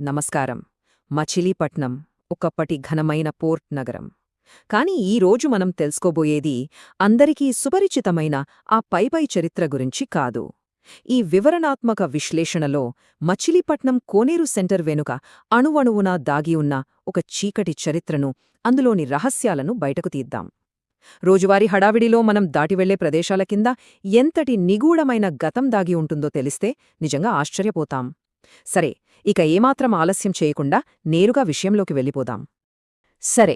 నమస్కారం. మచిలీపట్నం ఒకప్పటి ఘనమైన పోర్ట్ నగరం. కాని ఈరోజు మనం తెలుసుకోబోయేది అందరికీ సుపరిచితమైన ఆ పైపై చరిత్ర గురించి కాదు. ఈ వివరణాత్మక విశ్లేషణలో మచిలీపట్నం కోనేరు సెంటర్ వెనుక అణువణువునా దాగి ఉన్న ఒక చీకటి చరిత్రను, అందులోని రహస్యాలను బయటకు తీద్దాం. రోజువారీ హడావిడిలో మనం దాటివెళ్లే ప్రదేశాల కింద ఎంతటి నిగూఢమైన గతం దాగి ఉంటుందో తెలిస్తే నిజంగా ఆశ్చర్యపోతాం. సరే, ఇక ఏమాత్రం ఆలస్యం చేయకుండా నేరుగా విషయంలోకి వెళ్ళిపోదాం. సరే,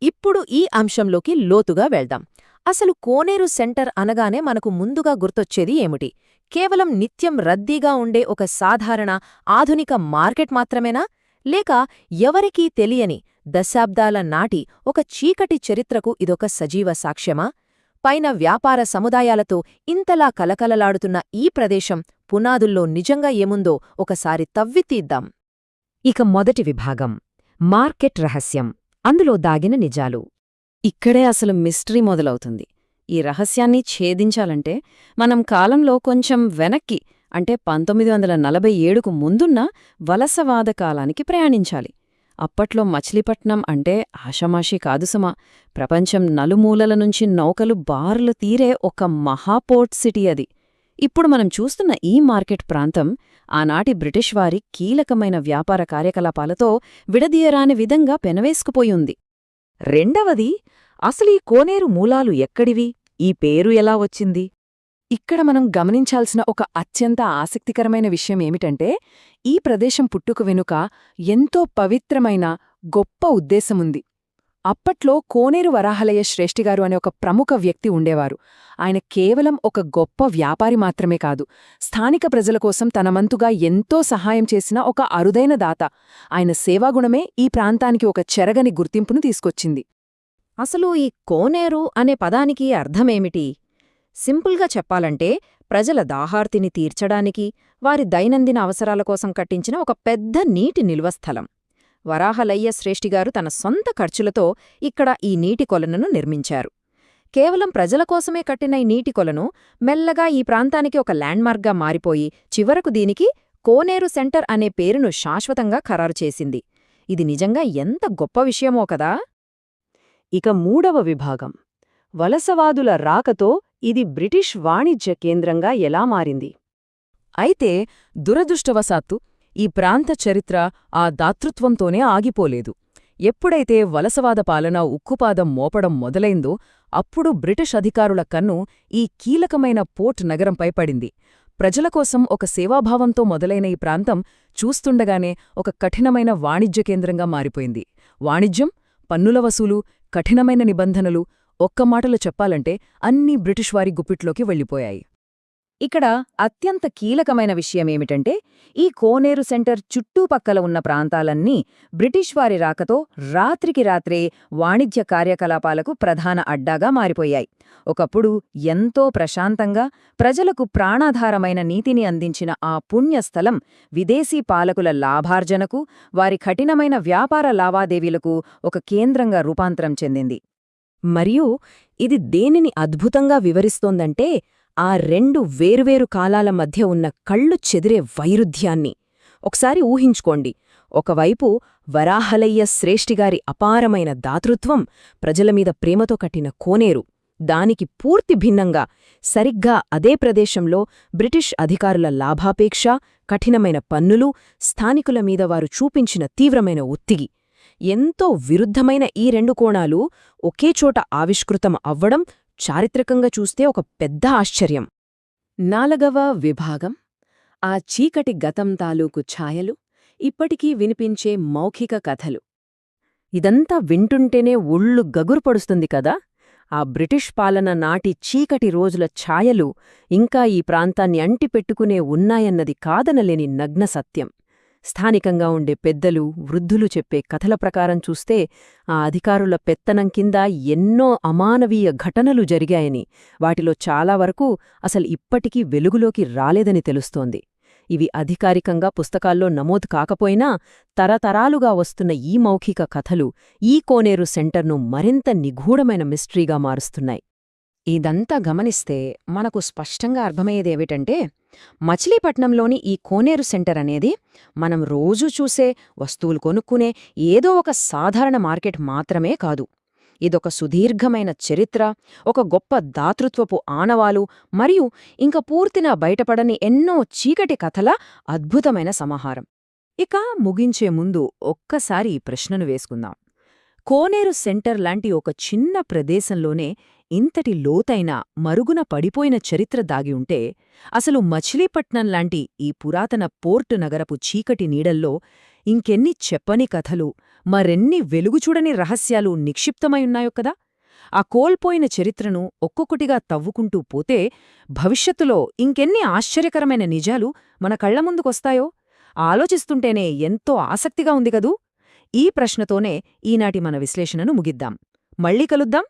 ఇప్పుడు ఈ అంశంలోకి లోతుగా వెళ్దాం. అసలు కోనేరు సెంటర్ అనగానే మనకు ముందుగా గుర్తొచ్చేది ఏమిటి? కేవలం నిత్యం రద్దీగా ఉండే ఒక సాధారణ ఆధునిక మార్కెట్ మాత్రమేనా? లేక ఎవరికీ తెలియని దశాబ్దాల నాటి ఒక చీకటి చరిత్రకు ఇదొక సజీవ సాక్ష్యమా? పైన వ్యాపార సముదాయాలతో ఇంతలా కలకలలాడుతున్న ఈ ప్రదేశం పునాదుల్లో నిజంగా ఏముందో ఒకసారి తవ్వితీద్దాం. ఇక మొదటి విభాగం, మార్కెట్ రహస్యం, అందులో దాగిన నిజాలు. ఇక్కడే అసలు మిస్టరీ మొదలవుతుంది. ఈ రహస్యాన్ని ఛేదించాలంటే మనం కాలంలో కొంచెం వెనక్కి, అంటే 1947కు ముందున్న వలసవాద కాలానికి ప్రయాణించాలి. అప్పట్లో మచిలీపట్నం అంటే ఆషామాషీ కాదుసుమా. ప్రపంచం నలుమూలల నుంచి నౌకలు బారులు తీరే ఒక మహాపోర్ట్ సిటీ అది. ఇప్పుడు మనం చూస్తున్న ఈ మార్కెట్ ప్రాంతం ఆనాటి బ్రిటిష్ వారి కీలకమైన వ్యాపార కార్యకలాపాలతో విడదీయరాని విధంగా పెనవేసుకుపోయింది. రెండవది, అసలీ కోనేరు మూలాలు ఎక్కడివి? ఈ పేరు ఎలా వచ్చింది? ఇక్కడ మనం గమనించాల్సిన ఒక అత్యంత ఆసక్తికరమైన విషయం ఏమిటంటే, ఈ ప్రదేశం పుట్టుక వెనుక ఎంతో పవిత్రమైన గొప్ప ఉద్దేశముంది. అప్పట్లో కోనేరు వరాహలయ్య శ్రేష్ఠిగారు అనే ఒక ప్రముఖ వ్యక్తి ఉండేవారు. ఆయన కేవలం ఒక గొప్ప వ్యాపారి మాత్రమే కాదు, స్థానిక ప్రజల కోసం తనమంతుగా ఎంతో సహాయం చేసిన ఒక అరుదైన దాత. ఆయన సేవాగుణమే ఈ ప్రాంతానికి ఒక చెరగని గుర్తింపును తీసుకొచ్చింది. అసలు ఈ కోనేరు అనే పదానికి అర్థమేమిటి? సింపుల్గా చెప్పాలంటే, ప్రజల దాహార్తిని తీర్చడానికి, వారి దైనందిన అవసరాల కోసం కట్టించిన ఒక పెద్ద నీటి నిల్వస్థలం. వరాహలయ్య శ్రేష్ఠిగారు తన సొంత ఖర్చులతో ఇక్కడ ఈ నీటి కొలనును నిర్మించారు. కేవలం ప్రజల కోసమే కట్టిన ఈ నీటి కొలను మెల్లగా ఈ ప్రాంతానికి ఒక ల్యాండ్మార్క్గా మారిపోయి చివరకు దీనికి కోనేరు సెంటర్ అనే పేరును శాశ్వతంగా ఖరారు చేసింది. ఇది నిజంగా ఎంత గొప్ప విషయమో కదా! ఇక మూడవ విభాగం, వలసవాదుల రాకతో ఇది బ్రిటిష్ వాణిజ్య కేంద్రంగా ఎలా మారింది? అయితే దురదృష్టవశాత్తు ఈ ప్రాంత చరిత్ర ఆ దాతృత్వంతోనే ఆగిపోలేదు. ఎప్పుడైతే వలసవాద పాలన ఉక్కుపాదం మోపడం మొదలైందో అప్పుడు బ్రిటిష్ అధికారుల కన్ను ఈ కీలకమైన పోర్ట్ నగరంపై పడింది. ప్రజల కోసం ఒక సేవాభావంతో మొదలైన ఈ ప్రాంతం చూస్తుండగానే ఒక కఠినమైన వాణిజ్య కేంద్రంగా మారిపోయింది. వాణిజ్యం, పన్నుల వసూలు, కఠినమైన నిబంధనలు, ఒక్క మాటలో చెప్పాలంటే అన్నీ బ్రిటిష్ వారి గుప్పిట్లోకి వెళ్ళిపోయాయి. ఇక్కడ అత్యంత కీలకమైన విషయమేమిటంటే, ఈ కోనేరు సెంటర్ చుట్టూపక్కల ఉన్న ప్రాంతాలన్నీ బ్రిటిష్ వారి రాకతో రాత్రికి రాత్రే వాణిజ్య కార్యకలాపాలకు ప్రధాన అడ్డాగా మారిపోయాయి. ఒకప్పుడు ఎంతో ప్రశాంతంగా ప్రజలకు ప్రాణాధారమైన నీతిని అందించిన ఆ పుణ్యస్థలం విదేశీ పాలకుల లాభార్జనకు, వారి కఠినమైన వ్యాపార లావాదేవీలకు ఒక కేంద్రంగా రూపాంతరం చెందింది. మరియు ఇది దేనిని అద్భుతంగా వివరిస్తోందంటే, ఆ రెండు వేరువేరు కాలాల మధ్య ఉన్న కళ్ళు చెదిరే వైరుధ్యాన్ని. ఒకసారి ఊహించుకోండి. ఒకవైపు వరాహలయ్య శ్రేష్ఠిగారి అపారమైన దాతృత్వం, ప్రజలమీద ప్రేమతో కట్టిన కోనేరు. దానికి పూర్తి భిన్నంగా సరిగ్గా అదే ప్రదేశంలో బ్రిటిష్ అధికారుల లాభాపేక్ష, కఠినమైన పన్నులు, స్థానికుల మీద వారు చూపించిన తీవ్రమైన ఒత్తిగి. ఎంతో విరుద్ధమైన ఈ రెండు కోణాలు ఒకేచోట ఆవిష్కృతం అవ్వడం చారిత్రకంగా చూస్తే ఒక పెద్ద ఆశ్చర్యం. నాలుగవ విభాగం, ఆ చీకటి గతం తాలూకు ఛాయలు, ఇప్పటికీ వినిపించే మౌఖిక కథలు. ఇదంతా వింటుంటేనే ఒళ్ళు గగురు పడుస్తుంది కదా! ఆ బ్రిటిష్ పాలన నాటి చీకటి రోజుల ఛాయలు ఇంకా ఈ ప్రాంతాన్ని అంటిపెట్టుకునే ఉన్నాయన్నది కాదనలేని నగ్న సత్యం. స్థానికంగా ఉండే పెద్దలు, వృద్ధులు చెప్పే కథల ప్రకారం చూస్తే ఆ అధికారుల పెత్తనం కింద ఎన్నో అమానవీయ ఘటనలు జరిగాయని, వాటిలో చాలా వరకు అసలు ఇప్పటికీ వెలుగులోకి రాలేదని తెలుస్తోంది. ఇవి అధికారికంగా పుస్తకాల్లో నమోదు కాకపోయినా తరతరాలుగా వస్తున్న ఈ మౌఖిక కథలు ఈ కోనేరు సెంటర్ను మరింత నిగూఢమైన మిస్టరీగా మారుస్తున్నాయి. ఇదంతా గమనిస్తే మనకు స్పష్టంగా అర్థమయ్యేదేమిటంటే మచిలీపట్నంలోని ఈ కోనేరు సెంటర్ అనేది మనం రోజూ చూసే వస్తువులు కొనుక్కునే ఏదో ఒక సాధారణ మార్కెట్ మాత్రమే కాదు. ఇదొక సుదీర్ఘమైన చరిత్ర, ఒక గొప్ప దాతృత్వపు ఆనవాలు మరియు ఇంక పూర్తిగా బయటపడని ఎన్నో చీకటి కథల అద్భుతమైన సమాహారం. ఇక ముగించే ముందు ఒక్కసారి ఈ ప్రశ్నను వేసుకుందాం. కోనేరు సెంటర్ లాంటి ఒక చిన్న ప్రదేశంలోనే ఇంతటి లోతైన, మరుగున పడిపోయిన చరిత్ర దాగి ఉంటే, అసలు మచిలీపట్నం లాంటి ఈ పురాతన పోర్టు నగరపు చీకటి నీడల్లో ఇంకెన్ని చెప్పని కథలు, మరెన్ని వెలుగుచూడని రహస్యాలు నిక్షిప్తమైయున్నాయో కదా! ఆ కోల్పోయిన చరిత్రను ఒక్కొక్కటిగా తవ్వుకుంటూ పోతే భవిష్యత్తులో ఇంకెన్ని ఆశ్చర్యకరమైన నిజాలు మన కళ్ల ముందుకొస్తాయో ఆలోచిస్తుంటేనే ఎంతో ఆసక్తిగా ఉంది కదూ! ఈ ప్రశ్నతోనే ఈనాటి మన విశ్లేషణను ముగిద్దాం. మళ్ళీ కలుద్దాం.